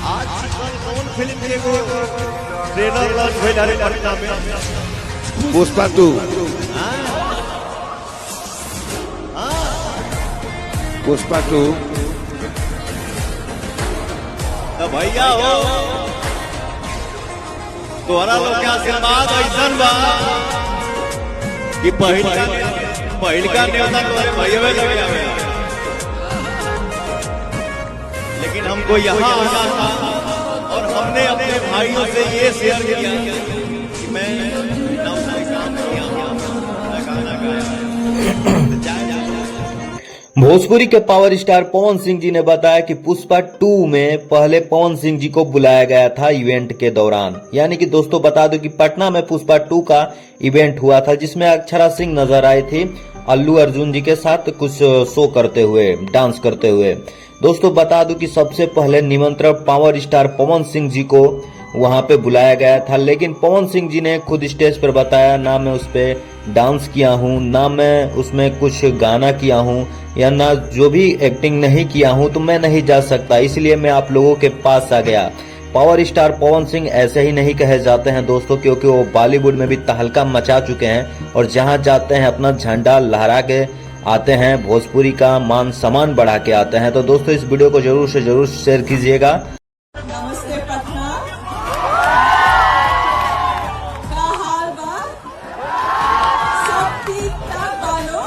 आज कौन फिल्म के वो ट्रेलर लॉन्च भइल हरे पटना में पुष्पा 2। पुष्पा 2 तो भैया हो तोहरा लोग के आशीर्वाद ऐसन बा कि पहिलका न्योता तोहरे भैया लगे आवे, लेकिन हमको यहाँ आना था और हमने अपने भाइयों से ये शेयर किया कि मैं नौसाई काम किया, मैं गाना गाया। भोजपुरी के पावर स्टार पवन सिंह जी ने बताया कि पुष्पा 2 में पहले पवन सिंह जी को बुलाया गया था इवेंट के दौरान। यानी कि दोस्तों बता दो कि पटना में पुष्पा 2 का इवेंट हुआ था, जिसमें अक्षरा सिंह नजर आई थी अल्लू अर्जुन जी के साथ कुछ शो करते हुए, डांस करते हुए। दोस्तों बता दूं कि सबसे पहले निमंत्रण पावर स्टार पवन सिंह जी को वहां पे बुलाया गया था, लेकिन पवन सिंह जी ने खुद स्टेज पर बताया ना मैं उस पे डांस किया हूं, ना मैं उसमें कुछ गाना किया हूं, या ना जो भी एक्टिंग नहीं किया हूं, तो मैं नहीं जा सकता, इसलिए मैं आप लोगों के पास आ गया। पावर स्टार पवन सिंह ऐसे ही नहीं कहे जाते हैं दोस्तों, क्योंकि वो बॉलीवुड में भी तहलका मचा चुके हैं और जहां जाते हैं अपना झंडा लहरा के आते हैं, भोजपुरी का मान सम्मान बढ़ा के आते हैं। तो दोस्तों इस वीडियो को जरूर से जरूर शेयर कीजिएगा। नमस्ते पटना, का हाल बा? सब ठीक ठाक बानो?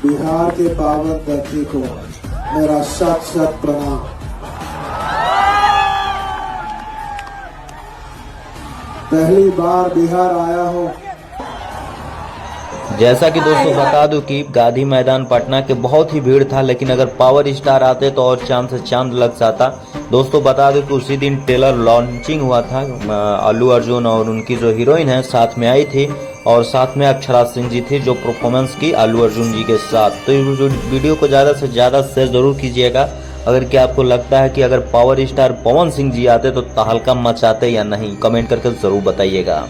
बिहार के पावन धरती को मेरा शत शत प्रणाम। पहली बार बिहार आया हूँ। जैसा कि दोस्तों बता दूं कि गांधी मैदान पटना के बहुत ही भीड़ था, लेकिन अगर पावर स्टार आते तो और चांद से चांद लग जाता। दोस्तों बता दूं कि उसी दिन ट्रेलर लॉन्चिंग हुआ था, अल्लू अर्जुन और उनकी जो हीरोइन है साथ में आई थी, और साथ में अक्षरा सिंह जी थी जो परफॉर्मेंस की अल्लू अर्जुन जी के साथ। तो इस वीडियो को ज़्यादा से ज़्यादा शेयर जरूर कीजिएगा। अगर क्या आपको लगता है कि अगर पावर स्टार पवन सिंह जी आते तो तहलका मचाते या नहीं, कमेंट करके जरूर बताइएगा।